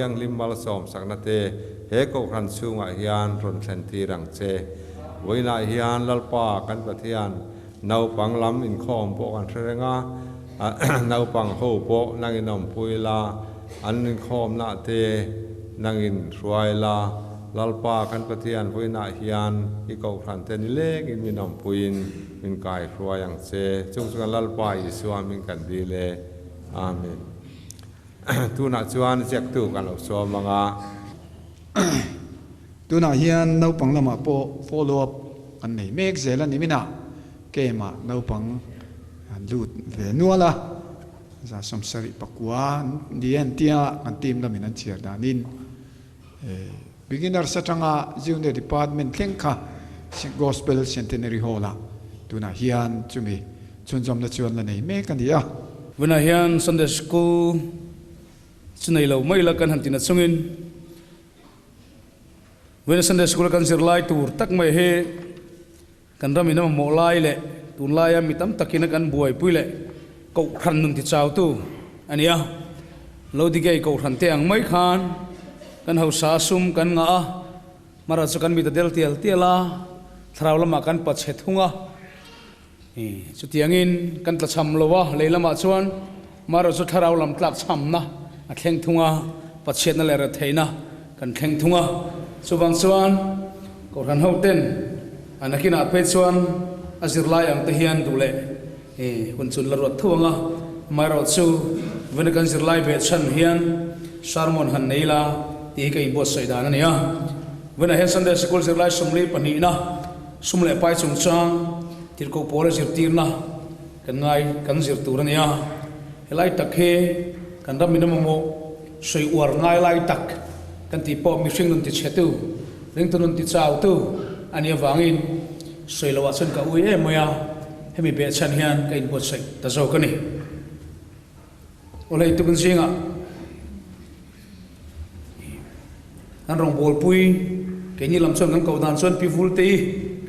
thiang lim mal som sakna te he ko khan chunga hian ron thlen ti rang che voina hian lalpa kan pathian nau panglam in khom po kan threnga nau pang ho po nanginom puila an in khom na te nangin ruaila lalpa kan pathian voina hian I ko khan te ni lek in minom puin min kai ruayang che chungchunga lalpa Isua min kan di le amen tu na chuan chek tu kan lo so manga tu na hian no pang lama po follow up an nei mek zela ni mina ke ma no pang lut ve nuala za som sari pakwa dien tia an team la min an chiar danin beginner satanga junior department thlengkha gospel centenary hall tu na hian chumi chunjom na chuan la nei mek an dia vuna hian Sunday school chinai lo mai la kan hantina chungin when Sunday school kan sir lai tur tak mai he kan ramina mo lai le tun lai mi tam takina kan buai puile ko khan nun ti chaw tu ania lo di ge ko khan te ang mai khan kan hau sa sum kan nga mara chu kan mi da del tial tiala thraw lama kan pa che thunga chu tiangin kan tla cham lowa leilama chuan mara chu tharaw lam tlak cham na a thleng thunga pa chet na le ra theina kan thleng thunga chuwang chuan ko ran ho ten anakina pe chuan azir lai ang te hian dule hun chun la rot thuanga mara chu wen kan zir lai be chan hian sarmon han neila ti kai bo saidana nia wen a Sunday school zir lai sumli pani na sumle pai chung chang tir ko pole zir tirna kan ngai kan zir turania helai takhe kan ramina mo soi war ngai lai tak kan ti po mi hring nun ti chetu ring tu nun ti chaw tu ania wangin soi lawa chen ka ui e moya hemi be chan hian ka in bot sai ta zo ka ni olai tu kan singa an rong bol pui ke ni lam chon kan ko dan chon pi vul te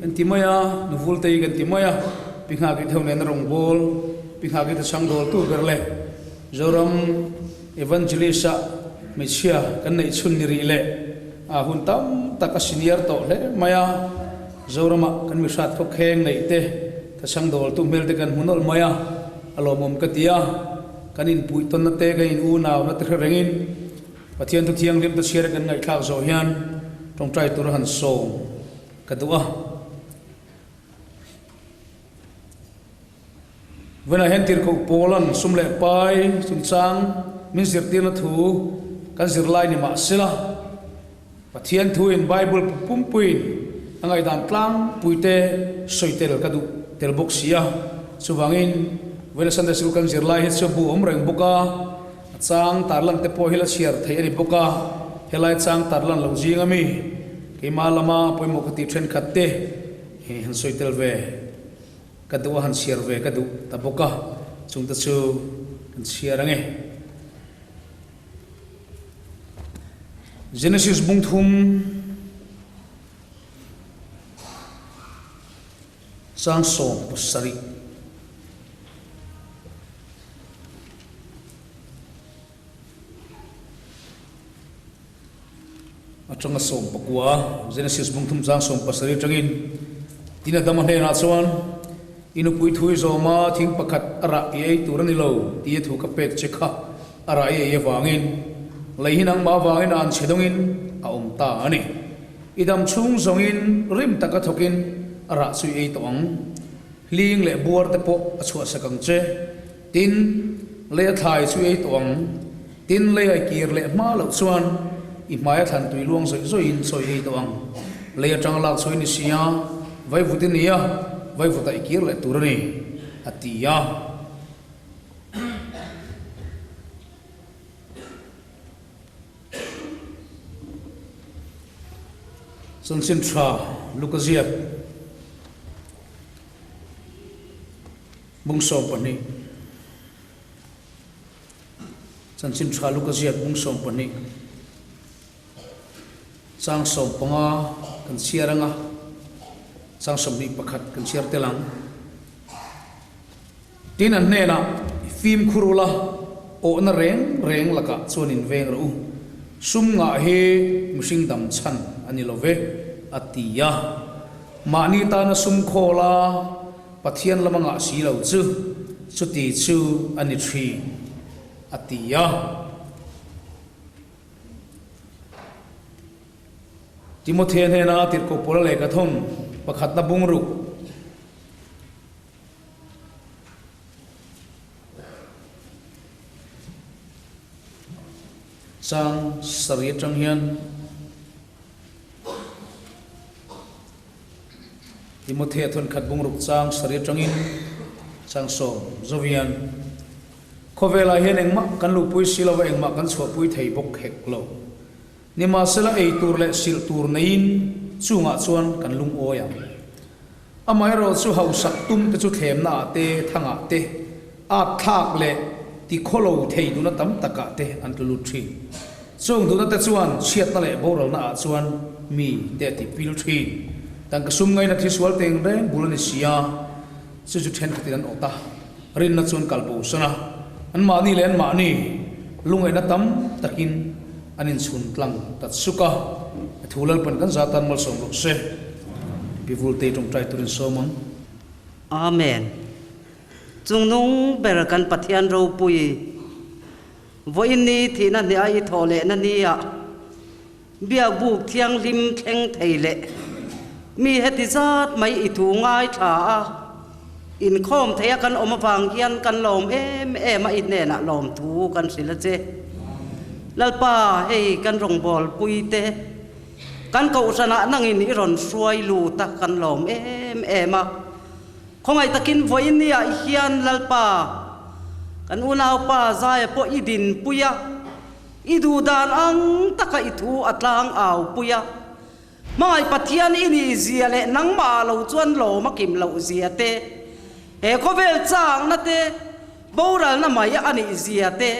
kan ti maya nu vul te kan ti maya pi kha ki thon nen rong bol pi kha ki ta sang dol tu berle zoram evangelista mechia kan nei chun ni ri le a hun tam taka senior to le maya zorama kan mi sat phok kheng nei te ta sang dol tu mel te kan hunol maya alo mom ka tia kanin pui ton na te ga in u naw na te rengin pathian tu thiang lim ta share kan ngai thak zo hian tong trai tur han so ka duwa vena hen tir ko polan sumle pai sum chang min zir tir na thu kan zir lai ni ma sila pathian thu in bible pumpuin angai dam tlang puite soitel kadu tel boxia chuwangin vela Sunday school kan zir lai he chu bu om reng boka chang tarlang te po hila chiar thei ani boka helai chang tarlan lo jingami ke malama poimo khati thren khatte he han soitel ve kadu han chiar ve kadu ta boka chungta chu kan chiar ange Genesis bungthum sang song pasari atanga song pakwa Genesis bungthum sang song pasari tangin tina damane na chuan inu pui thui zoma thing pakhat ara ei turani lo ti thu ka pek chekha ara ei wangin leihinang ma wangin an chedongin a ta ani idam chung zongin rim taka thokin ara chui ei tong ling le buar te po achua sakang che tin le thai chui ei tong tin le ai kir le ma lo chuan I mai than tui luang soi soi in soi ei tong le atang lak soi ni sia vai vutin nia vai vuta ikir le turani atia Sansin tra Lucasiap bungso pani Sansin tra Lucasiap bungso pani sang som panga kan siaranga sang som ni pakhat kan siar telang tin an nena film khurula o na reng laka chuanin veng ro sum nga he mishing dam chan ani love atia mani ta na sum khola pathian lamanga si lo chu chuti chu ani thri atia Timothy he na tir ko pula le ka thom pakhat na bungru sang sari trong hian Timothy thon khat bung ruk sang sari trong in sang so zovian khovela hian engma kan lu pui silawa engma kan chho pui thei bok hek lo nima sela ei tur le sil tur nein chunga chuan kan lung oya amai ro chu hausak tum te chu thlem na te thanga te a thak le ti kholo thei du na tam taka te an lu thi chung du na te chuan chiat na le boral na chuan mi te ti pil thi tang ka sum ngai na thi swal teng re bulani sia chu chu then khatiran ota rin na chuan kalbo sana an ma ni len ma ni lungai na tam takin anin chun tlang tat suka thulal pan kan zatan mal som ro se bivul te tong trai turin somam amen chung nung ber kan pathian ro pui voin ni thina ni ai thole na ni ya bia buk thiang lim thleng theile mi heti zat mai I thu ngai tha in khom theya kan omawang hian kan lom em a in ne na lom thu kan sila che lalpa hei kan rong bol pui te kan ko sana nangin I ron suai lu ta kan lom em a khongai takin voin ni a hian lalpa kan unaw pa zai po idin puya idu dan ang taka itu atlang aw puya mai pathian ini zia le nang ma lo chuan lo makim lo zia te he khovel chang na te boral na mai ani zia te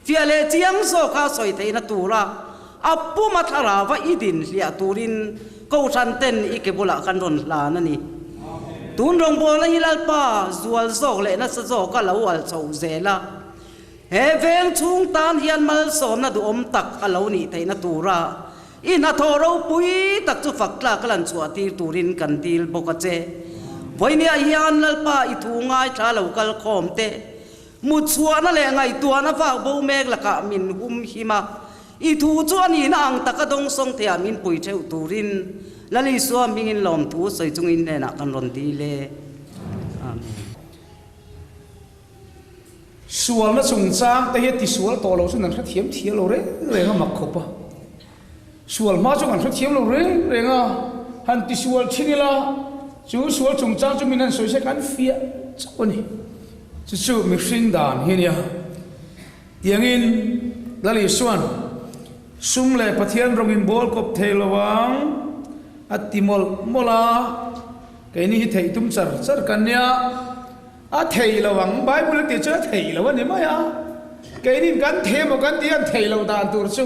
fiale chiang so kha soi te na tura apu mathara wa idin lia turin ko san ten ikebula kan ron la na ni tun rong bol na hilal pa zual zok le na sa zok ka lo al chau zela he veng chung tan hian mal som na du om tak ka lo ni thei na tura ina thoro pui tak chu fakla kalan chua tir turin kan til boka che voinia hian lalpa I thu ngai tha lo kal khom te mu chua na le ngai tua na wa bo mek la ka min hum hima I thu chuan in ang takadong song te amin pui theu turin lali so mingin lom thu soi chung in ne na kan ron ti le amen sual na chung chang te he ti sual to lo sun nan kha thiam thia lo re nga mak khopa sual ma chung an kha thiam lo re nga han ti sual chinila chu sual chung chang chu minan soi se kan fia choni chu mi hring dan hinia tiangin lali suan sum le pathian rongin bol kop thelawang atimol mola kaini hi thei tum char char kanya a thei lawang bible te cha thei lawan ma ya kaini kan themo kan tian thei law dan tur chu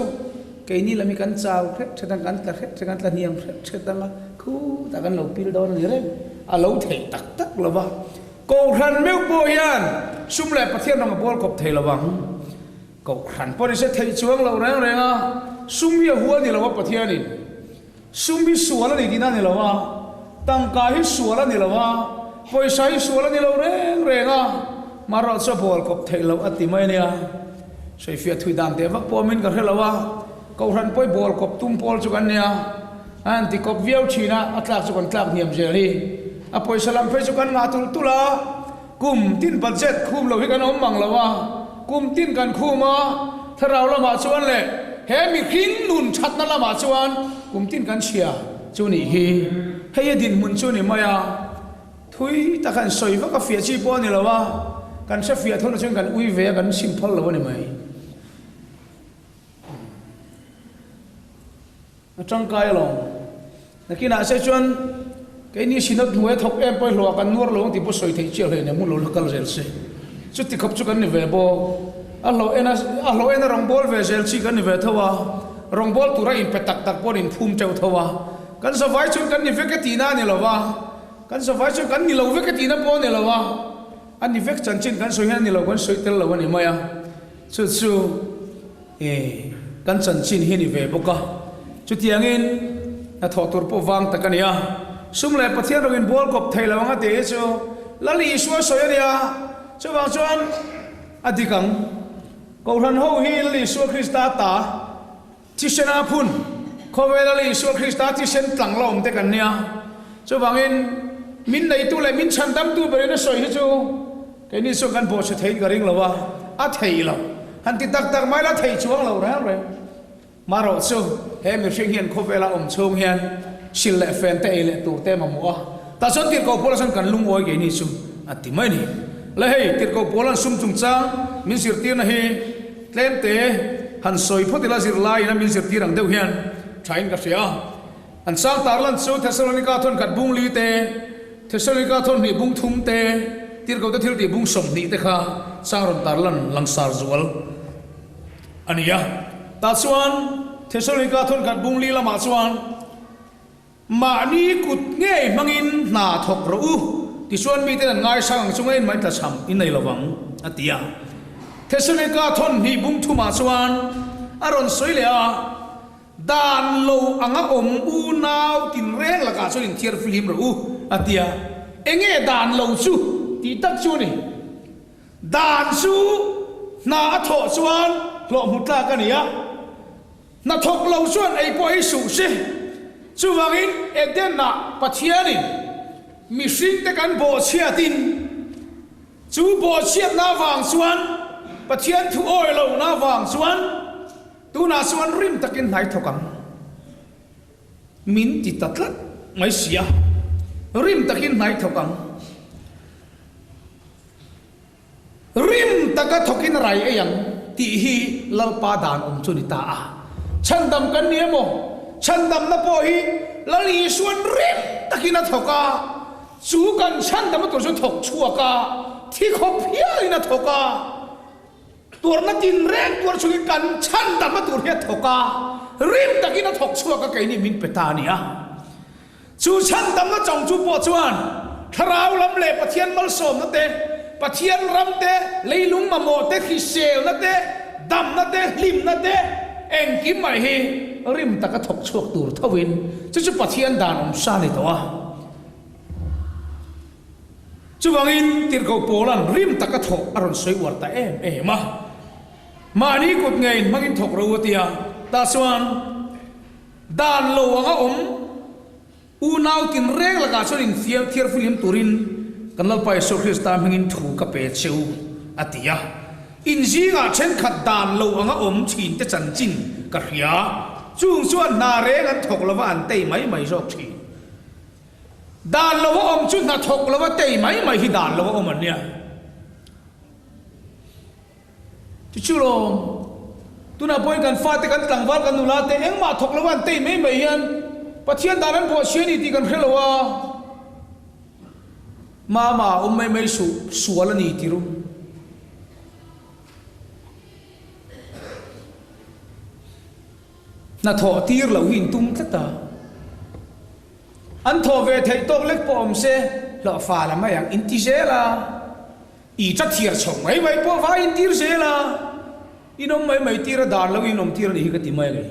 kaini lami kan chaw khet thadang kan ta khet kan ta niam khet thadang khu ta kan lo pil don ni re a lo thei tak tak lawa ko ran meu po yan sum le pathian rong bol kop thei lawang ko ran po ni se thei chuang lo re nga sum ya huwa ni lawa pathian ni sum bi suala ni dina ni lawa tang ka hi suala ni lawa poisa hi suala ni lo re nga maro so bol kop thei lo ati mai nia sei fia thui dan te vak po min ka helawa ko ran poi bol kop tum pol chu kan nia an ti kop viau china atlak chu kan tlak niam jeli a poisa lam phei chu kan nga tul tula kum tin budget khum lo hi kan om mang lawa kum tin kan khuma tharau lama chuan le he mi khin nun that na lama chuan kum tin kan chia chu ni hi hei din mun chu ni maya thui ta kan soi va ka fia chi po ni lawa kan se fia thona chen kan ui ve kan simple lawa ni mai atang kai lo nakina se chuan cái ní xin được nuôi thóc em bây lo kan nuôi lo thì bớt soi thấy chiều này nè muốn lo local gel se chút thì khắp chút cái này về bo alo ena rong bol về gel chi cái này về thua rong bol tu ra in petak tak bol in phum treo thua kan so vai chút cái này về cái tina này lo wa kan so vai chút cái này lo về cái tina bo này lo wa anh này về chân chân kan soi han này lo kan soi tel lo này maya chút chút kan chan chin hi ni ve boka chu tiangin na tho tur po wang takania sum le pathian rongin bol kop thailawanga te chu lali iswa soyania chu wang chuan adikang ko ran ho hi lali iswa krista ta chi sena phun khowe lali iswa krista chi sen tlang lom te kan nia chu wangin min nei tu le min chan dam tu bere na soi hi chu cái ní số căn bộ sẽ thấy cái riêng là wa à thấy là hắn ti tak tak mai là thấy chuang lâu rồi mà rồi số em mình sinh hiện không phải là chung hiện xin lệ fan tệ lệ tụ tệ mà mua ta số tiền cầu pola san cần lung oi cái ní số à ti mai ní là hey tiền cầu pola sum chung chang min sir tiền na hi tlem te han soi phot la sir lai na min sir tiền ang deu hian train ka sia an sang tar lan số Thessalonica thon kat bung li te Thessalonica thon ni bung thum te tir ko thil ti bung som ni te kha sang ron tar lan langsar zual ania ta chuan Thessalonica thon kat bung li lama chuan ma ni kut nge mangin na thok ro u ti chuan mi te an ngai sang chungai mai ta cham in nei lawang atia Thessalonica thon ni bung thuma chuan aron soile a dan lo anga om u naw tin reng la ka chuan thiar film ro u atia enge dan lo chu ti tak chu ni dan chu na tho chuan lo mutla ka nia na thok lo chuan ei poi su se chu wangin eden na pathiani mi sing te kan bo chiatin chu bo chiat na wang chuan pathian thu oi lo na wang chuan tu na chuan rim takin nai thokam min ti tatlat mai sia rim takin nai thokam rim taka thokin rai eyang ti hi lalpa dan chuni ta a chandam kan niemo chandam na po hi lali suan rim takina thoka chu kan chandam to so thok chuaka thi khop hialina thoka turna tin reng tur chu kan chandam tur he thoka rim takina thok chuaka kaini min petania chu chandam na chong chu po chuan tharau lam le pathian mal som na te pathian ram te leilung mamo te khisel na te dam na te lim na te eng kim mai hi rim taka thok chuak tur thawin chu pathian dan sa ni to a chu wangin tir ko polan rim taka thok aron soi war ta em ma ni kut ngein mangin thok ro tia ta swan dan lo anga u naw tin reng la ka chuan in thiar film turin kanal pai so Krista mingin thu ka pe cheu atia in jinga chen khat dan lo anga chin te chan chin ka hria chung chuan na re gan thok lawa an tei mai jok thi dan lo chu na thok lawa tei mai hi dan lo an nia chu lo tu na poi kan fa te kan tlangwal kan nula te eng ma thok lawa an tei mai hian pathian daran bo siani ti kan khrelowa mama mai su suala ni tiru na tho tir lo hin tum thata an tho ve thei tok lek pom se lo fa la mai ang inti se la i cha thiar chong mai po va in tir se la inom mai tir dan lo inom tir ni ka ti mai le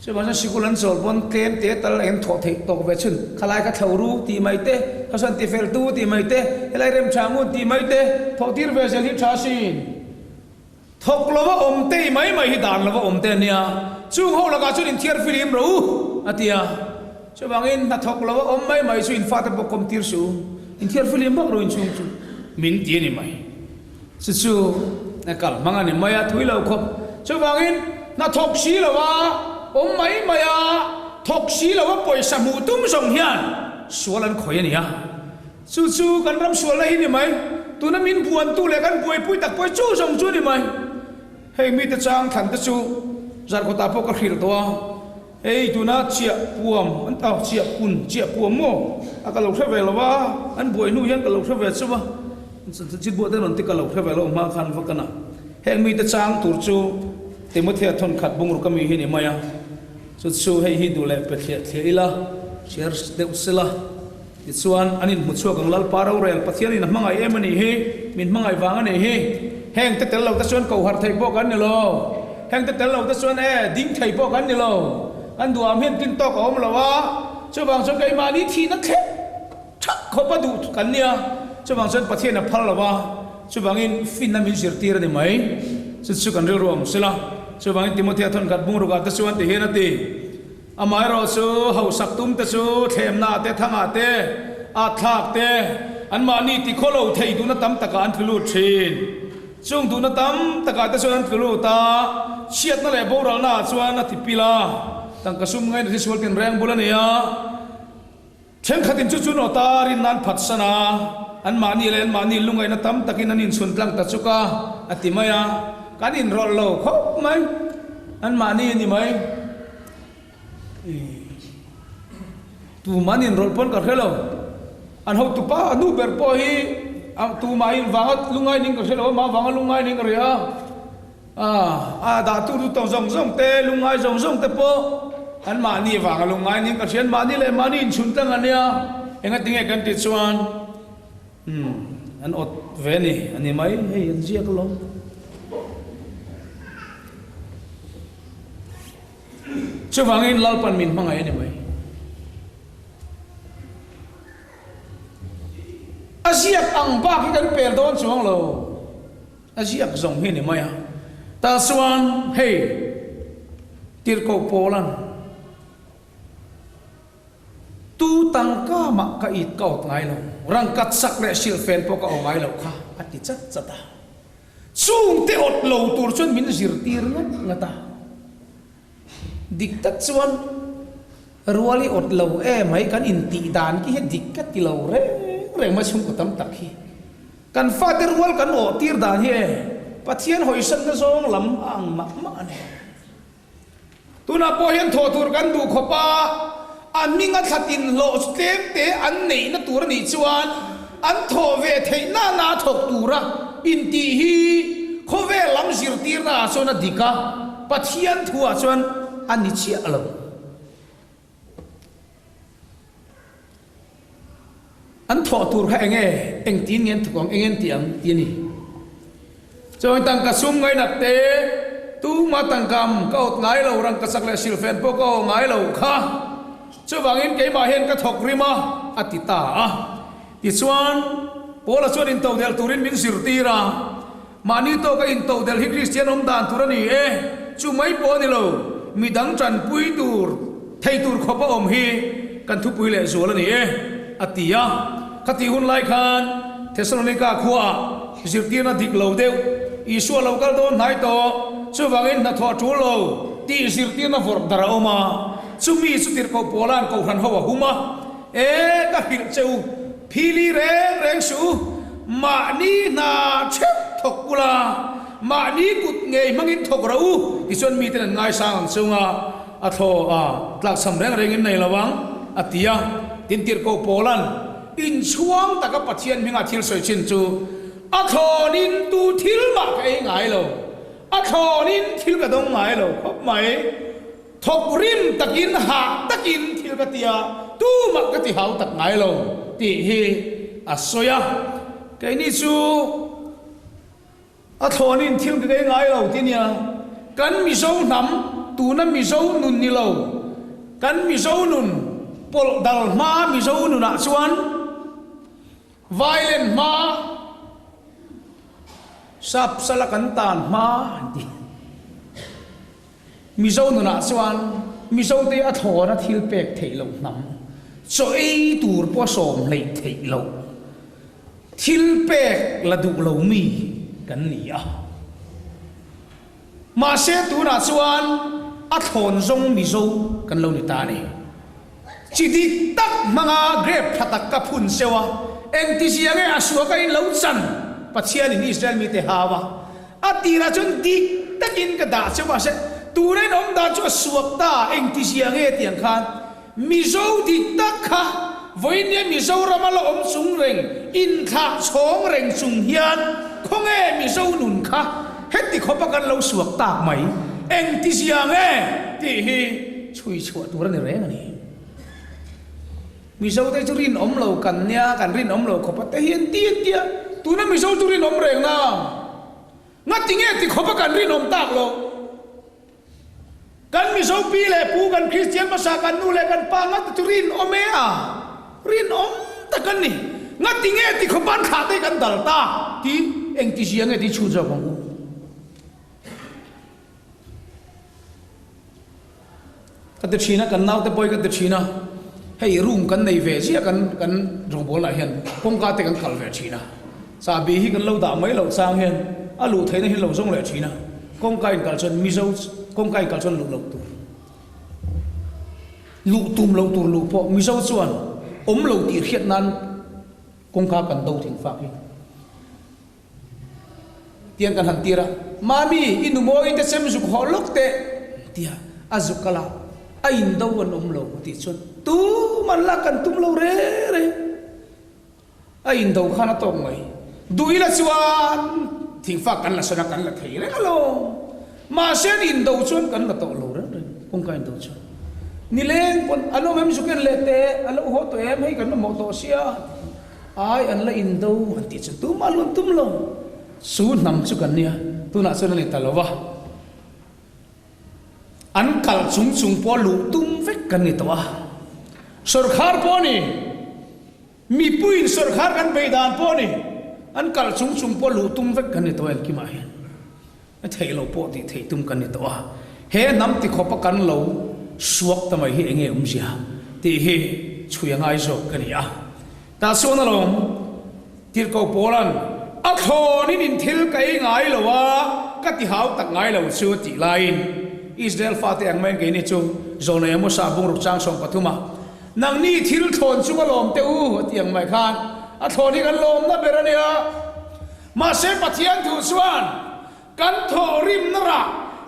se bana sikulan sol bon kem te tal en tho thei tok ve chun khalai ka thawru ti mai te khasan ti fel tu ti mai te helai rem changu ti mai te tho tir ve sel hi thasin thok lova te mai hi dan lova te nia chung ho la ka chun in thiar film ro atia se bangin na thok lova mai chu in fa ta bokom tir su in thiar film ba ro in chung chu min ti ni mai chu na kal manga ni maya thui lo khop se bangin na thok si lova mai thok si lawa poisa mu tum song hian sualan khoi ania chu kan ram sual hi ni mai tuna min buan tu le kan buai pui tak poi chu song chu ni mai hei mi ta chang than ta chu zar ko ta po ka khir to ei tuna chia puam an ta chia puam mo aka lo thave lawa an buai nu hian ka lo thave chuwa chit bo te non ti ka lo thave lo ma khan va kana hei mi ta chang tur chu Timothy thon khat bung ru kami hi ni maya chu hei hi du le pe thela share de usela chuan anin mu chuak ang lal paro rel pathian in mangai emani hi min mangai wang ani hi heng te tel lo ta chuan ko har thei bo kan ni lo แห่งแต่เเราแต่ส่วนดิ้งไทยพวกกันนี่เราอันดูอามเห็นตินตอกอมเราว่าช่วงบางส่วนไกมานี้ทีนักแค่ชักเขาประดูกันเนี่ยช่วงบางส่วนประเทศนับพันเราว่าช่วงบางอินฟินนามินสิร์ตีระได้ไหมสุดกันเรื่องรวมสิละช่วงบางอินติโมเทียทนกัดบุงรุกัดแต่ส่วนที่เห็นนั่นตีอามาเราสู้เขาสักตุ้มแต่สู้เทมนาเตทั้งอาเตอาทักเตอันมานี่ที่เขาเราไทยดูนัดตั้มตะการฟิลูชีนช่วงดูนัดตั้มตะการแต่ส่วนฟิลูตาเชียดนั่นแหละโบราณน่ะส่วนนัดที่พิลาตั้งกระซุ่มไงที่ส่วนเป็นแรงบุรณียเช่นขัดินจุนอตารินนันพัฒนาอันมานี่เลยอันมานี่ลุงไงนัดตั้มตะกินนันอินส่วนกลางตัดสุกาอติมายาการอินรอลโลเขาไหมอันมานี่นี่ไหมtu manin rol pon kar khelo an ho tu pa anu ber po hi tu mai wangat lungai ning kar khelo ma wangat lungai ning kar ya da tu tu zong zong te lungai zong zong te po an ma ni wangat lungai ning kar chen ma ni le ma ni chun tang an ya enga tinge kan ti chuan an ot ve ni ani mai hei an jiak lo chu wangin lalpan min mangai ni mai asiak ang ba ki kan pel don chuang lo asiak zong hi ni mai ta suan hey tir ko polan tu tang ka ma ka it ka ot ngai lo rang kat sak le sil fen po ka o ngai lo kha ati chat chata chung te ot lo tur chun min zir tir ngata diktat chuan ruali ot lo mai kan in ti dan ki he dikkat ti lo re ma chung ko tam tak hi kan father rual kan o tir dan hi pathian hoi san na zong lam ang ma ne tuna po hian tho tur kan du khopa an minga thatin lo stem te an nei na tur ni chuan an tho ve thei na thok tura in ti hi kho ve lam zir tir na so na dika pathian thua chuan an ni chi alo an thọ tur ha eng tin ngen thong eng tiang tiani choi tang ka sum ngai nak te tu ma tang kam ka ot ngai lo rang ka sak le sil fen po ko ngai lo kha chu wangin ke ma hen ka thok rima atita ti chuan pola chuan in to del turin min sir tira mani to ka in to del hi christian om dan turani chu mai po ni lo mi dang chan pui tur thei tur khopa om hi kan thu pui le zol ani atia khati hun lai khan thessalonica khuwa zirtina dik lo deu isu lo kal don nai to chu wangin na tho thu lo ti zirtina vor dara oma chu mi chu tir ko polan ko khan hawa huma ka hil cheu phili reng su ma ni na chep thok pula ma ni kut ngei mangin thok rau ichon mi ten ngai sang chunga a tho tlak sam reng in nei lawang atia tin tir ko polan in chuang taka pathian minga thil soi chin chu a thonin tu thil ma kai ngai lo a thonin thil ka dong ngai lo khop mai thok rim takin ha takin thil ka tia tu ma ka ti hau tak ngai lo ti hi asoya kai ni chu a thonin thil ka kai ngai lo ti nia kan mi zo nam tu na mi zo nun ni lo kan mi zo nun pol dal ma mi zo nu na chuan violent ma sap salakan tan ma mi zo nu na chuan mi zo te a thona thil pek thei lo nam so ei tur po som lei thei lo thil pek la du lo mi kan ni ma se tu na chuan a thon zong mi zo kan lo ni ta ni chỉ đi tắc manga grep phatak ka phun sewa eng ti sia nge asua ka in lo chan pathian in Israel mi te hawa atira chun di takin ka da sewa se tu re nom da chu suak ta eng ti sia nge tiang khan mi zo di tak kha voinia mi zo ramala om sung reng in kha chong reng sung hian khonge mi zo nun kha hetti khopa kan lo suak tak mai eng ti sia nge ti hi chui chua tu ra ni reng ani mi sau tay chú rin om lâu cần nha cần rin om lâu khó bắt tay hiền tiên tia tu na mi sau chú rin om rèn na ngắt tiếng nghe thì khó bắt cần rin om tak lo กันมิโซปีเลยปูกันคริสเตียนภาษากันนู่นเลยกันปางัดตุรินอเมอารินอมตะกันนี่งัดติงเอติขบันขาดได้กันดัลตาที่เองที่เสียงเอที่ชูจของกูกันติดชีนะกันนาวแต่ปอยกันติดชีนะให้รุ่งกันในเวทีกันรองบอลอะไรเห็นคงการแต่กันขัลเวทีนะสาบีฮีกันเราด่าไม่เราสร้างเห็นอาลูไทยนี่เห็นเราส่งเลยชีนะคงการกันชนมิโซคงการกันชนลุกตุมเราตัวลุกพอมิโซส่วนเราตีเขียนนั้นคงการกันดูถึงฝากเองเตียนกันหันตีระมามีอินุโมอินเตเซมสุขหลุกเตเตียอาจุกละอินดาวันเราติดชนตูมันละกันตุมเราเร่อินดาขนาดตรงไหมดูอีละชวนทิ้งฝากกันละสนักกันละเทเลยฮัลโหลมาเสียอินดาชวนกันละโตเราเร่คงการอินดาชวนนี่เล่นคนอันนั้นไม่สุกันเลเตอันนั้นหัวตัวให้กันมาโมโตเสียอันละอินดาวันติดชนตูมาลุนตุมเราสู้นำสุกันเนี่ยตูน่าสนเลยตลอดวะอันกัลซุงพอลูตุ้มเวกกันนี่ตัวสุรคาร์พอนี่มีปุ้ยสุรคาร์กันไปดานพอนี่อันกัลซุงพอลูตุ้มเวกกันนี่ตัวเองกี่มาเห็นไอ้เทเราพอที่เทตุ้มกันนี่ตัวเฮ้น้ำติขบกันเราสวกทำไมเฮงเองเสียที่เฮช่วยง่ายสุดกันนี่แต่ส่วนนั้นเราที่เขาโบราณอัคนี่นินทิลกันง่ายหรอวะก็ที่เขาตักง่ายเราช่วยจีไลน์อิสราเอลฟาเตียงแมงกินี่จูโซนเอมุสาบุงรุกจางส่งปฐุมานังนี่ทิลทนชูกลมเตอูเตียงไม่ขาดอัทนี่กันลมนะเบรเนียมาเสปะเทียนถูสวนกันโถริมนระ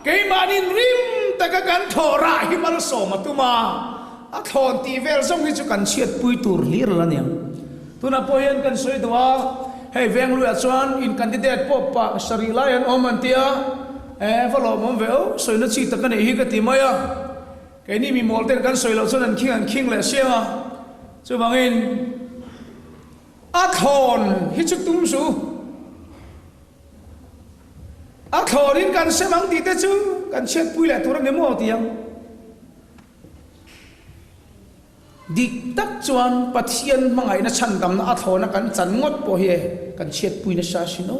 เกยมานินริมแต่กันโถระหิมัลโสมตุมาอัทนตีเวลส่งให้จูกันเชียดปุยตูร์ลีร์ละเนี่ยตุน่าพอเห็นกันสวยตัวให้เวงลุยชวนอินกันดิเดตปปะสรีลายันอมันเตียฟลอมเวลสวยนัดชีตกันเองก็ตีมายแค่นี้มีมอลเตนกันสวยเราส่วนนั้นคิงเลยเสียงจะบางอินอัคอนฮิจุตุ้มสูอัคอนินกันเสมังตีเตจูกันเช็ดปุยแหละตัวนั้นเนี่ยมั่วเตียงดิตักจวนปัทยันมังไงนะฉันดำนะอัคอนะกันจันงดpoเฮกันเช็ดปุยนะชาชิโน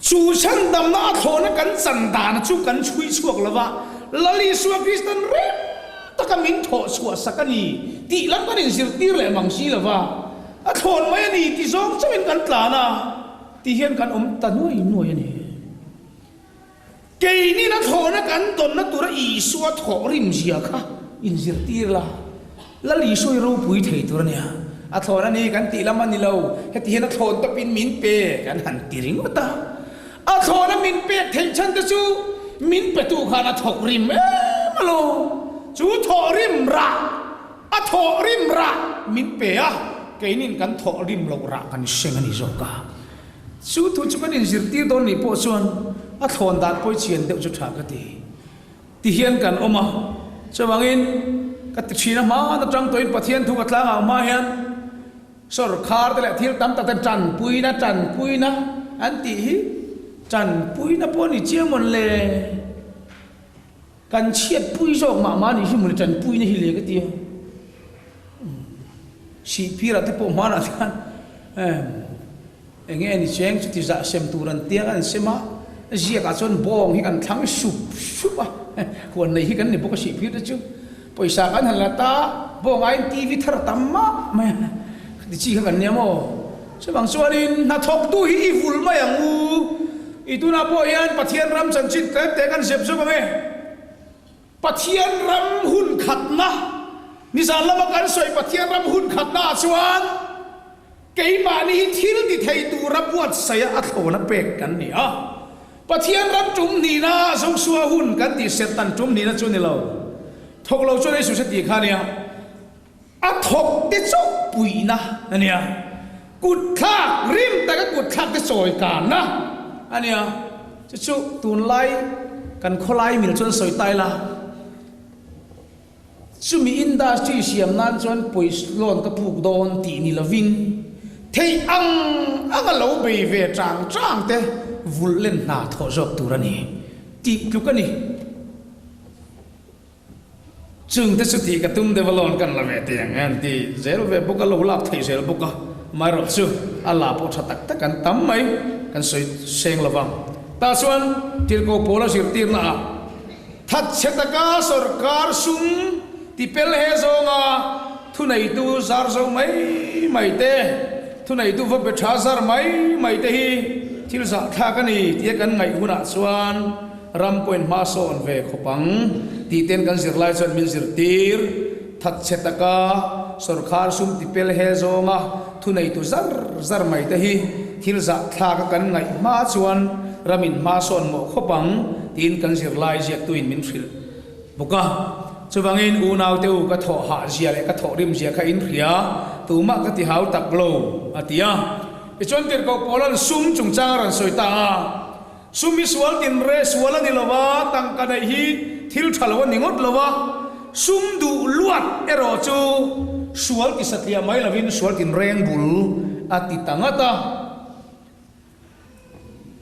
จูฉันดำนาโทนกันสันดานจูกันช่วยช่วยละวะลลิสวคริสตันเรตะกมินโถสวสักนีตีลังกันอินสิร์ตีเลยมังสีละวะอัโทนไม่นี่ที่สองจะเป็นกันตลานะที่เห็นกันตันวยหน่วยนี่เกยนี่นะโทนกันตนนะตัวอีสวะโถริมเสียค่ะอินสิร์ตีละลลิสวยรู้ปุยเทตัวเนี่ยอัโทนนี่กันตีละมันนี่เราเห็นที่เห็นอัโทนตะปินมินเปกันหันตีริงวะตาอัทอนะมินเป็ดเทนชันตะจูมินเป็ดตูขานะถกริมมาโลจูถอริมระอัทอริมระมินเปียเกนินกันถอริมโลระกันเชงนิโจกาจูทุจกันอินสิร์ตีตอนนี้พอส่วนอัทอนดาดพอยเชียนเดวจุดหากติที่เฮียนกันออกมาจะวางอินกัติชีนะมาตะจังตัวอินปะเทียนทุกตลาดมาเฮียนสุรคาร์ตะเลที่ตั้มตะจันปุยนะอันตีจันปุยนะพอนี่เจียมันเลยกันเชียดปุยจอกมานี่ที่มันจันปุยนี่ฮิเลกตีชีพีระที่พอมานะท่านงี้นี่เชงสุดที่จะเซมตูรันเตียกันเสมาเจียกันจนบ้องให้กันทั้งชุบคนในที่กันนี่พวกชีพีระจูปอยสากันหันละตาบ้องไอ้ทีวีทาร์ตัมมาไม่ดิจีกันเนี่ยมั้งใช่บางส่วนนี้นัทอกตู้ฮีฟุลมาอย่างงูitu na po yan pathian ram chanchin te kan sep so bange pathian ram hun khatna misal lama kan soi pathian ram hun khatna chuan kei mani thil ti thei tu rapuat saya athona pek kan ni a pathian ram tum ni na so suwa hun kan ti setan tum ni na chu ni lo thok lo chu nei su se ti kha nia athok ti chok pui na ania kut thak rim ta ka kut thak te soi kan naอันนี้จู่ตูนไล่กันขลายมิลจนสวยตายละจู่มีอินดัสทรีเสียมนั้นจนป่วยล้นกับผูกโดนตีนิลวินเที่ยงเราไปเวจางเตะวุ่นเล่นหน้าทอจบตัวนี้ ti lu kani chung te suti ka tum de valon kan la ve tiang an ti zel ve boka lo lak thei zel boka mai ro chu ala po tha tak tak kan tam mai kan soi seng lawang ta chuan tir ko pola sir tir na that chetaka sarkar sum ti pel he zonga thunai tu zar zo mai te thunai tu va be tha zar mai te hi thil za tha kani ti kan ngai huna chuan ram point ma son ve khopang ti ten kan zir lai chuan min zir tir that chetaka sarkar sum ti pel he zonga thunai tu zar mai te hi thil za tha ka kan ngai ma chuan ramin ma son mo khopang tin kan zir lai ziak tuin min thil buka chuwangin u naw te u ka tho ha zia le ka tho rim zia kha in ria tu ma ka ti hau tak lo atia e chon tir ko polan sum chung chang ran soi ta sum mi sual tin re sual ani lova tang ka dai hi thil thalawa ningot lova sum du luat ero chu sual ki satlia mai lavin sual tin reng bul ati tangata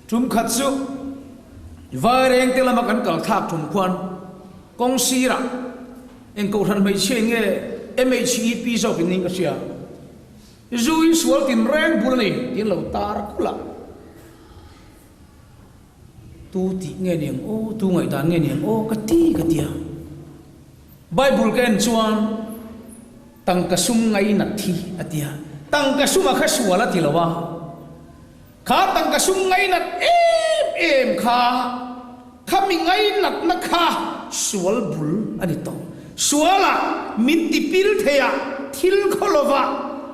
tum khatsu vai reng te lama kan kal thak thum kwan kong sira en ko than mai chenge MHEP zo kin ning ka sia zui sual tin reng bul ni tin lo tar kula tu ti nge niang o tu ngai dan nge niang o ka tia Bible ken chuan tang ka sum ngai na thi atia tang ka sum kha suala ti lawa kha tang ka sum ngai na em kha khami ngai nat na kha sual bul ani to suala min ti pil theya thil kholova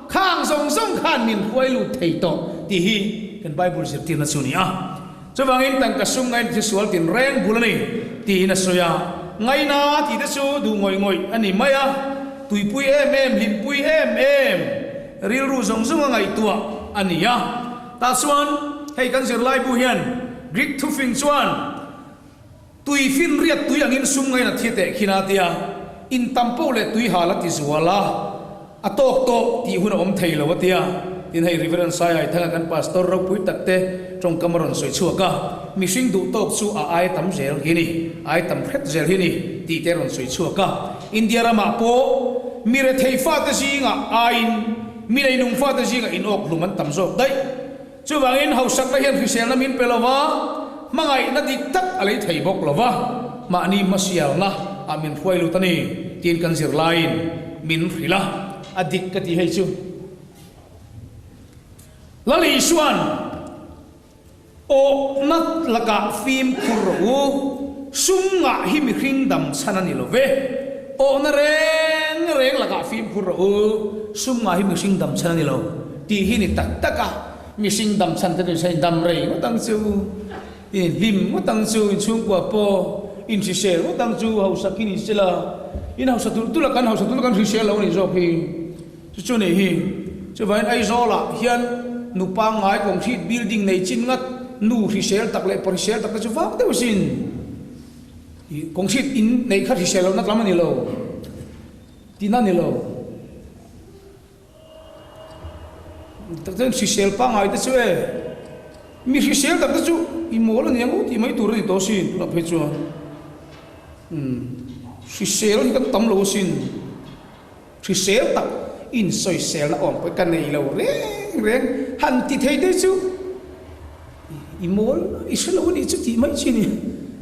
khang song khan min huai lu thei to ti hi kan Bible sir tin na sunia chawangin tang ka sum ngai ti sual tin reng bul ni ti na soya ngai na ti da su du ngoi ani maya tui pui em lim pui em ril ru zong ngai tua ani ya ta suan hei kan sir lai bu hian Greek thu fin chuan tui fin riat tui angin sum ngai na thiete khina tia in tampo le tui hala ti zuala atok to ti huna om thei lo tia tin hei reverend sai ai thanga kan pastor ro pui takte trong kamaron soi chuaka mishing du tok chu a ai tam zel hini ai tam phet zel hini ti te ron soi chuaka india rama po mire thei fa ta jinga ain mire nung fa ta jinga in ok luman tam zo dai chu wangin hausak la hian fisel na min pelova mangai na dik tak alai thei bok lova ma ni masial na amin phoi lu tani tin kan zir lain min rila adik ka ti hei chu lali suan o nat laka phim khuru sunga hi mi khring dam sanani love o na reng laka phim khuru sunga hi mi khring dam sanani lo ti hi ni tak taka mi sing dam san te sai dam rei mo tang chu in lim mo tang chu in chung kwa po in si sel mo tang chu hau sakini sela in hau satul tu la kan si sel lo ni zo hi chu ne hi chu vain ai zo la hian nu pa ngai kong thit building nei chin ngat nu hi sel tak le por sel tak chu wak te sin kong thit in nei khat hi sel na lam ni lo ti na ni lo tak ten si sel pa ngai te chu e mi si sel tak chu i mol ni ngu ti mai tur ni to sin la phe chu si sel ni kan tam lo sin si sel tak in soi sel na om kan nei lo reng han ti thei de chu i mol i sel lo ni chu ti mai chi ni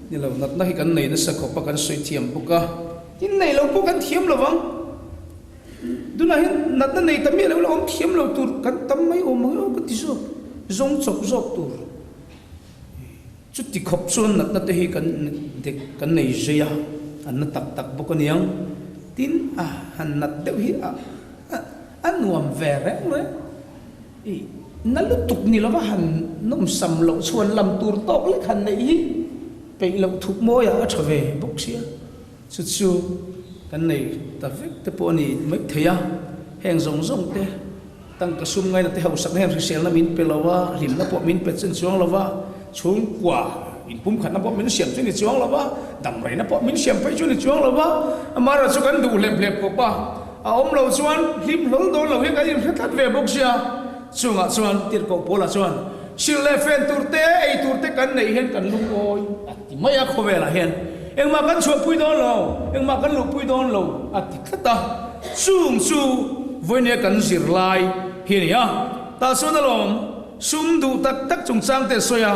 ni lo nat na hi kan nei na sa ko pa kan soi thiam buka tin nei lo pu kan thiam lo wang du na hin nat na nei tam mi lo om thiam lo tur kan tam mai om mai o ti zo zong chok tur chu ti khop chuan nat na te hi kan de kan nei zeya an na tak bu ko niang tin han nat de hi an nuam vere re i na lu tuk ni lo han nom sam lo chuan lam tur tok le khan nei hi pe lo thuk mo ya a thave bok sia chu kan nei ta vek te po ni mai theya heng zong te tang ka sum ngai na te hau sak hen sel na min pe lawa lim na po min pe chen chuang lawa chung kwa in pum khat na po min siam chu ni chuang lawa dam rai na po min siam pe chu ni chuang lawa amara chu kan du lep ko pa a om lo chuan lim lol do lo he ka in khat ve bok sia chunga chuan tir ko pola chuan sil le fen turte ei turte kan nei hen kan lung oi ati mai a khove la hian eng ma kan chuak pui don lo eng ma kan lu pui don lo ati thata sum su voine kan zir lai hian ya ta sunalom sum du tak tak chung chang te soya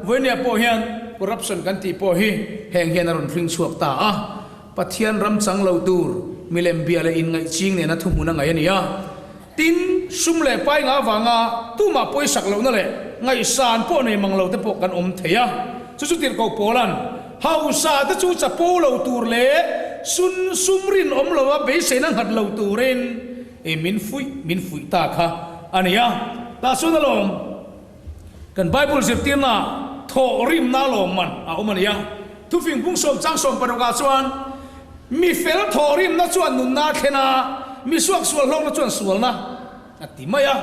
voine po hian corruption kan ti po hi heng hian aron thring chuak ta a pathian ram chang lo tur milem bia le in ngai ching ne na thu mun ngai ania tin sum le pai nga wanga tu ma poi sak lo na le ngai san po nei mang lo te po kan om theya chu chu tir ko polan hau sa te chu cha po lo tur le sun sumrin om lo wa be se nang hat lo turin e min fui ta kha ania ta sunalom kan bible zir tirna tho rim na lo man a omania tu fing bung som chang som paroka chuan mi fel tho rim na chuan nun na thena mi suak sual long na chuan sual na ati maya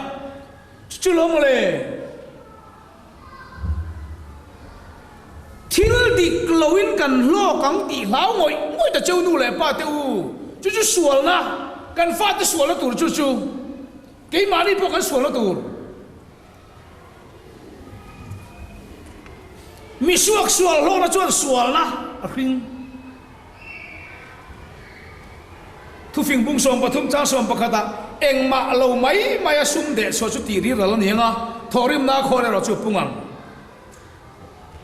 chu long le thil dik loin kan lo kang ti lau ngoi ta cheu nu le pa te u chu sual na kan fa te sual la tur chu ke mani po kan sual la tur mi suak sual lo na chuan sual na a hring thu phing bung som pathum cha som pakhata engma lo mai maya sum de so chu ti ri ral ni nga thorim na khore ro chu pungang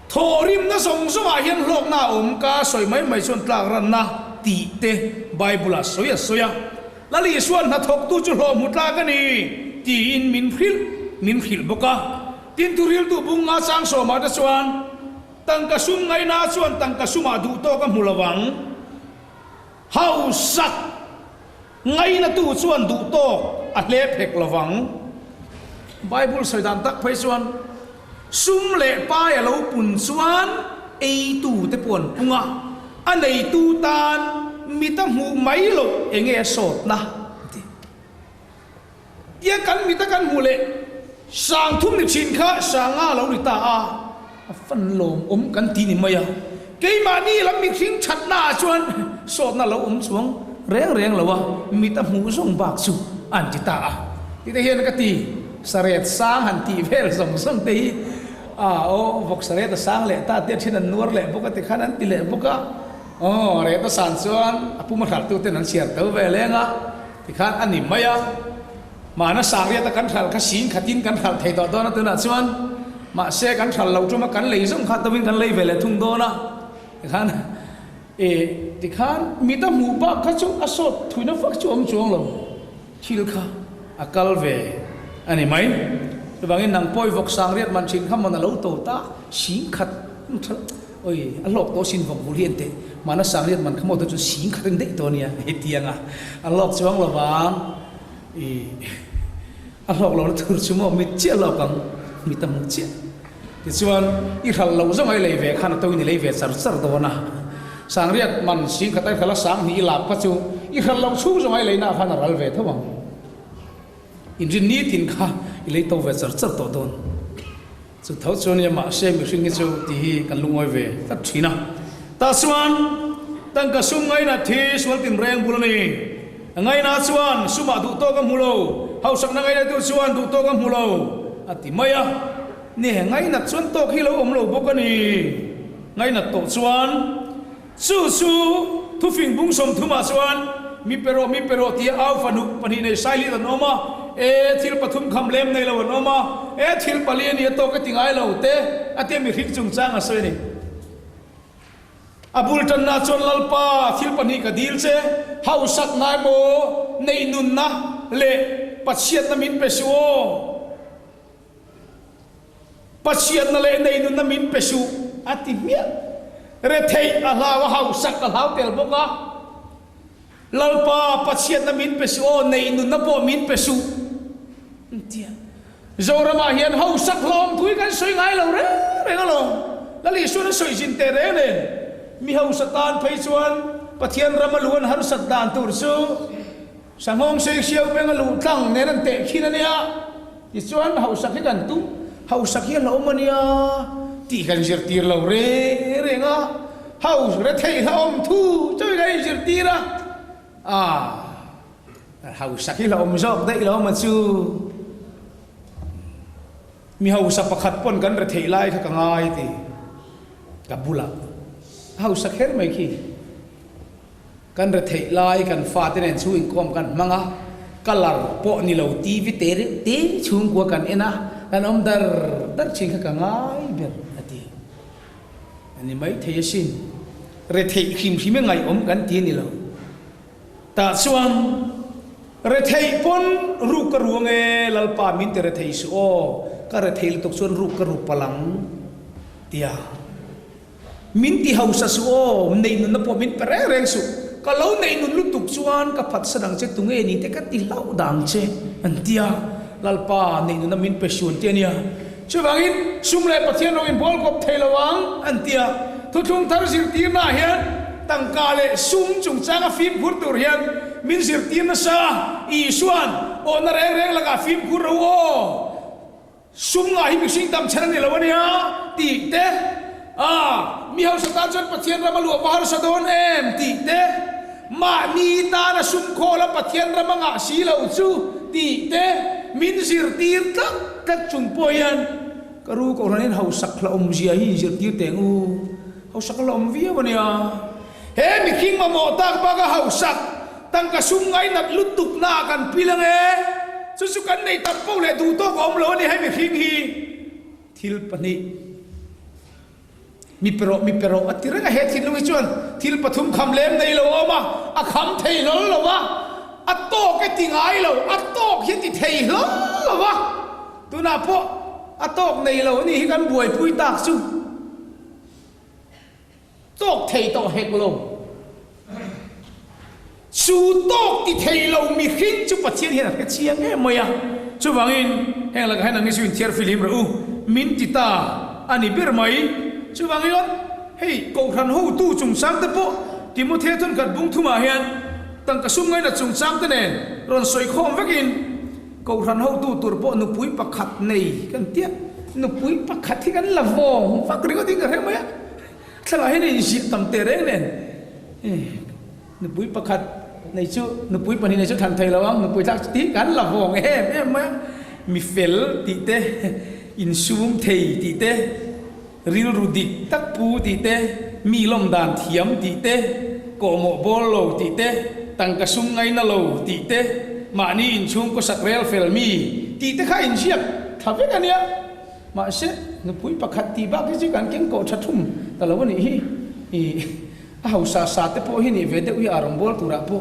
thorim na song so a hian lok na ka soi mai chuan tlak ran na ti te bible soya lali suan na thok tu chu lo mutla ka ni ti in min phil boka tin tu ril tu bung nga sang so ma da chuan tang ka sum ngai na chuan tang ka suma du to ka mulawang hau sak ngai na tu chuan du to a hle phek lawang bible soi dan tak phai chuan sum le pa ya lo pun chuan ei tu te pon punga anei tu tan mi ta mu mai lo enge sot na ya kan mi ta kan mu le sang thum ni chin kha sanga lo ri ta a fan lom kan ti ni maya ke ma ni lam mi thing chat na chuan sot na lo chuang reng lawa mi ta mu song bak chu an ti ta a ti te hian ka ti saret sang han ti vel song te hi o vok saret sang le ta te thin an nuar le boka te khan an ti le boka re ta san chuan apu ma thal tu te nan siar to ve lenga ti khan an ni maya ma na sang re ta kan thal kha sin khatin kan thal thei do na tu na chuan ma se kan thal lo chu ma kan lei song kha ta win kan lei ve le thung do na ti khan ti khan mi ta mu ba kha chu asot thuina fak chu om chuang lo thil kha akal ve ani mai bangin nang poi vok sang riat man chin kham man lo to ta sin khat oi alok to sin vok bulien te mana sang riat man khamo to chu sin khat de to nia he tianga alok chuang lo wang alok lo thur chu mo mi che lo kang mi ta mu che ti chuan i thal lo zong ai lei ve khan to ni lei ve sar do na sang riat man sin khatai khala sang ni lap ka chu i khal lo chu zong ai lei na khan ral ve thawang in rin ni tin kha i lei to ve char to don chu thau chuan ya ma se mi hring chu ti hi kan lungoi ve ta thina ta chuan tang ka sum ngai na thi sual tin reng bul ni ngai na chuan suma du to ka mulo hau sak na ngai na tu chuan du to ka mulo ati maya ni ngai na chuan to khi lo om lo bokani ngai na to chuan su thu phing bung som thuma chuan mi pero ti au fanu pani nei sai li dan oma thil pathum kham lem nei lo oma thil pali ni to ka tingai lo te ate mi hrik chung chang a soi ni abul tan na chon lalpa thil pani ka dil che hau sak nai bo nei nun na le pachiat na min pesu pachiat na le nei nun na min pesu ati mia re thei ala wa hau sak ka hau tel boka lalpa pachiat na min pesu nei nun na po min pesu tia zorama hian hau sak lom thui kan soi ngai lo re lo lali su na soi jin te re ne mi hau satan phei chuan pathian ramaluan har sat dan tur su sangong sei siau benga lu tlang ne nan te khina nia ti chuan hau sak hi kan tu hau sak hi lo mania ti kan jir tir lo re nga hau re thei ha om thu choi gai jir tira hau sak hi lo om jok dei lo ma chu mi hau sa pakhat pon kan re thei lai kha ka ngai ti kabula hau sakher mai khi kan ra thei lai kan fa te nen chu in kom kan manga color po ni lo tv te chung ko kan ena kan om dar ching ka ngai ber ati ani mai thei sin re thei khim khim ngai om kan ti ni lo ta chuan re thei pon ru ka ruange lalpa min te re thei su o ka re thei tok chuan ru ka ru palang tia min ti hausa su o nei nun na po min pare reng su ka lo nei nun lu tuk chuan ka phat sanang che tunge ni te ka ti lau dang che an tia lalpa nei nun na min pe shun te nia chuwangin sum le pathian ro in bol kop thei lawang an tia thu thung thar sir ti na hian tang ka le sum chung changa phim khur tur hian min sir ti na sa i suan o na reng laga phim khur ro o sum nga hi bi sing tam chan ni lawania ti te mi hau sa ta chon pathian ra malu bahar sa don em ti te ma ni ta na sum kho la pathian ra manga si lo chu ti te min sir tir tak chung poyan karu ko ranin hau sak la zia hi sir tir teng u hau sak la via wania he mi king ma mo tak ba ga hau sak tang ka sum ngai nat lutuk na kan pilang e su kan nei tap po le du to kom lo ni hai mi king hi thil pani mi pero atira ga he thil lu chuan thil pathum kham lem nei lo ma a kham thei lo wa a to ke tingai lo a to hi ti thei lo wa tu na po a to nei lo ni hi kan buai pui tak chu to thei to hek lo su to ti thei lo mi khin chu pathian hian he chiang e moya chu wangin heng la ga nang ni suin thiar film ro min ti ta ani ber mai chu wangin hei ko khan ho tu chung sang te po timothy thon kat bung thuma hian tang ka sum ngai na chung sang te nen ron soi khom vekin ko khan ho tu tur po nu pui pakhat nei kan tia nu pui pakhat thi kan lavong fakri ko ding re maya thla he ni si tam te reng nen nu pui pakhat nei chu nu pui pani nei chu than thei lawang nu pui tak ti kan lavong em maya mi fel ti te in sum thei ti te ril rudik tak pu ti te mi lom dan thiam ti te ko mo bol lo ti te tang ka sum ngai na lo ti te ma ni in chung ko sakrel fel mi ti te kha in siap thabe ania ma se nu pui pakhat ti ba ki kan king ko thathum talawani hi a hausa sa te po hi ni ve de ui arom bol tura po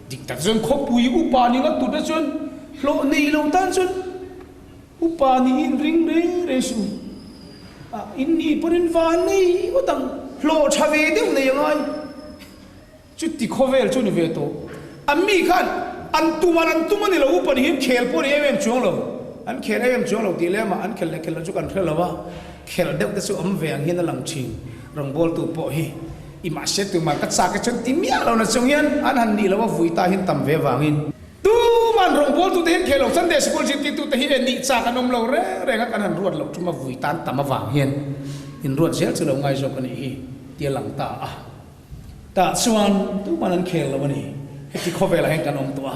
dik tak zon kho pui u pa ni nga tu da chon lo nei lo tan chon u pa ni in ring re su in ni porin van nei o tang lo chave de nei ngai chu ti khovel chu ni ve to ami khan an tuman ni lo u pa ni hin khel po ni em chung lo an khel em chung lo ti le ma an khel le chu kan khel lo wa khel de te su am ve ang hin lang ching rong bol tu po hi ima se tu ma ka sa ka chon ti mia lo na chung yan an han ni lo wa vui ta hin tam ve wangin tu man rong bol tu den khelo sunday school jit ti tu te hi ni cha ka nom lo re nga kan han ruat lo tu ma vui tan tam wang hian in ruat sel chu lo ngai zo ka ni hi ti lang ta chuan tu man an khel lo ni he ti khovel hen kan om tua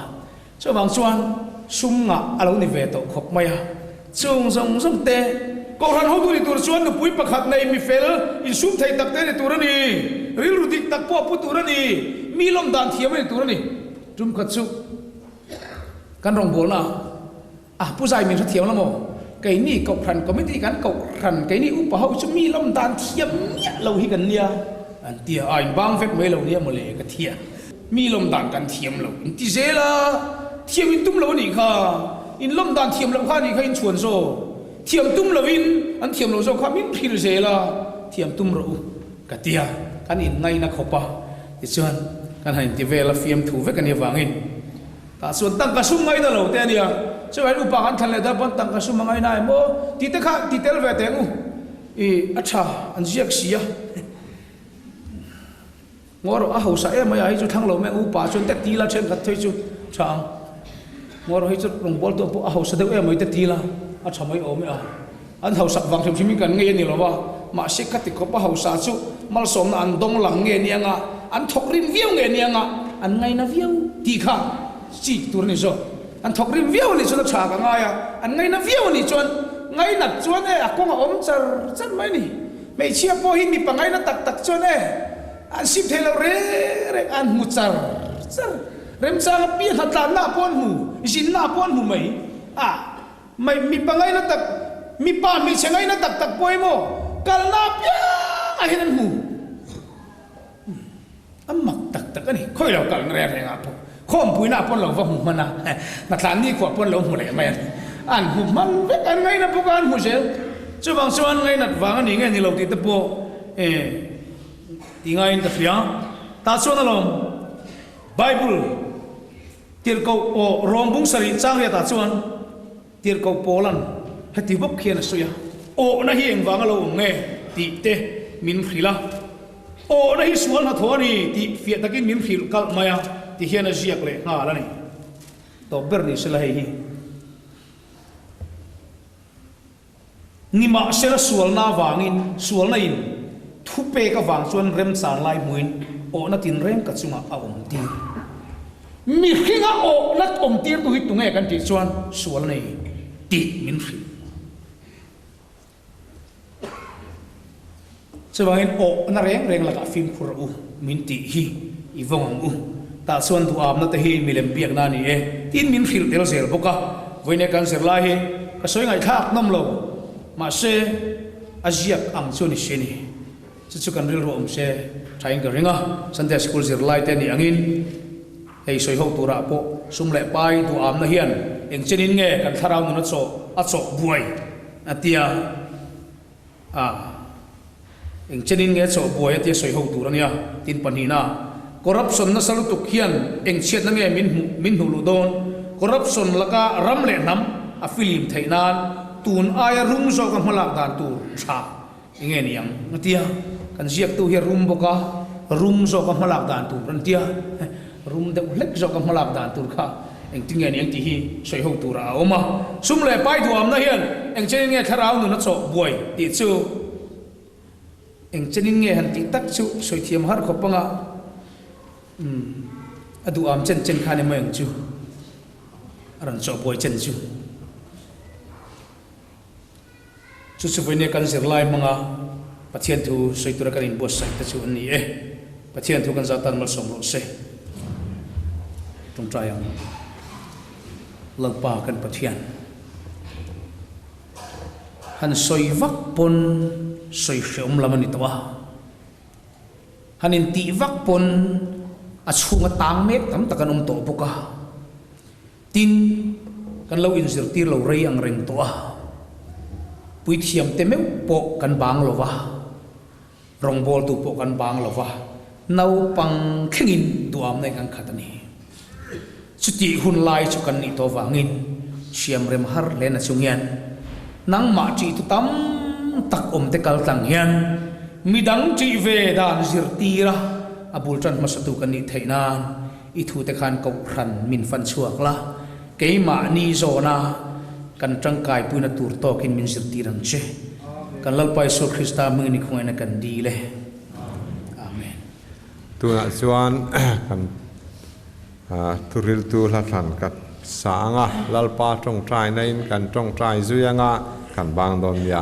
chu wang chuan sum nga alo ni ve to khop maya chung te ko ran ho tu ni tur chuan nu pui pakhat nei mi fel in sum thei tak te ni tur ani ril rudik tak po pu tur ani mi lom dan thiam ni tur ani tum khat chu kan rong bol na pu zai min thiam la mo cái ni cậu khăn committee kan cậu khăn cái ni upa hau chu mi lom dan thiam nya lo hi kan nia an tia ai bang vek mai lo nia mo le ka thia mi lom dan kan thiam lo ti zela thiam in tum lo ni kha in lom dan thiam lo kha ni kha in chuan so thiam tum lo in an thiam lo so kha min phil zela thiam tum ro ka tia kan in ngai na khopa ti chuan kan hain ti vela fiam thu vek kan ni wangin ta suan tang ka sum ngai na lo te ania so ai upa kan than le da bon tang ka sum ngai na mo ti te kha ti tel ve te ngu acha an jiak sia ngoro a ho sa e mai ai chu thang lo me upa chun te ti la chen ka thoi chu chang ngoro hi chu rong bol to a ho sa de e mai te ti la a cha mai o me a an ho sak wang thim kan nge ni lo wa ma se kha ti ko pa ho sa chu mal som na an dong lang nge ni anga an thok rim viau nge ni anga an ngai na viau ti kha chi tur ni zo an thok rim viau ni chu na cha ka nga ya an ngai na viau ni chuan ngai na chuan e akong om char mai ni mei chia po hi mi pangai na tak chuan e an sim thei lo re re an mu char rem chang pi hata na pon mu jin na pon mu mai mai mi pangai na tak mi pa mi chengai na tak tak poi mo kal na pya a hin mu amak tak tak ani khoi lo kal re re nga po khom pui na pon lo va mu mana na tlan ni ko pon lo mu le mai an hu man ve kan ngai na po kan hu sel chu bang chuan ngai nat wang ani nge ni lo ti te po ti ngai in ta fia ta chuan alom bible tir ko o rombung sari chang ya ta chuan tir ko polan hati bok khian suya o na hi eng wang lo nge ti te min khila o na hi sual na thoni ti fia takin min khil kal maya ti hian a ziak le nga la ni to ber ni sela hi ni ma sela sual na wangin sual na in thu pe ka wang chuan rem sang lai muin o na tin rem ka chunga a om ti mi khinga o na om tir tu hi tu nge kan ti chuan sual nei ti min khil sebangin o na reng la ka film phur u min ti hi i vong u ta chuan tu am na te hi milem biak na ni tin min khil tel zel boka voine kan ser lai hi ka soi ngai thak nam lo ma se aziak ang chuni sheni chu kan ril ro om se thain ka ringa sunday school zir lai te ni angin ei soi ho tura po sum le pai tu am na hian eng chenin nge kan tharau nu na cho a cho buai atia eng chenin nge cho buai atia soi ho tura nia tin panina corruption na salu tu khian eng chet na nge min hu lu don corruption laka ram le nam a film thainan tun aya rum zo ka malak dan tu tha nge niang atia kan ziak tu hi rum boka rum zo ka malak dan tu ran tia rum de lek zo ka malak dan tu kha eng tinge ni eng ti hi soi ho tura oma sum le pai tu am na hian eng chen nge tharau nu na cho buai ti chu eng chenin nge han ti tak chu soi thiam har khopanga adu am chen chen khane ma eng chu ran cho buai chen chu chu voine kan zir lai manga pathian thu soi tura kan in bos sai ta chu ani pathian thu kan zatan mal som ro se trong trai ang lagpa kan pathian han soi vak pon soi shom lamani tawa hanin ti vak pon a chunga tang mek tam takan to buka tin kan lo in zir tir lo rei ang reng to pui thiam te meu po kan bang lova rong bol tu po kan bang lova nau pang khingin tu am nei kan khatani chuti hun lai chu kan ni to wangin siam rem har lena chungian nang ma chi tu tam tak om te kal tang hian midang chi ve dan zir tira abul tran masatu kan ni thainan i thu te khan ko khran min fan chuak la keima ni zona kan tangkai puina tur to kin min zir tirang che kan lalpai so krista meng ni khoi na kan di le amen tu na chuan kan turil tu la than kat sanga lalpa tong trai nain kan tong trai zuyanga kan bang don ya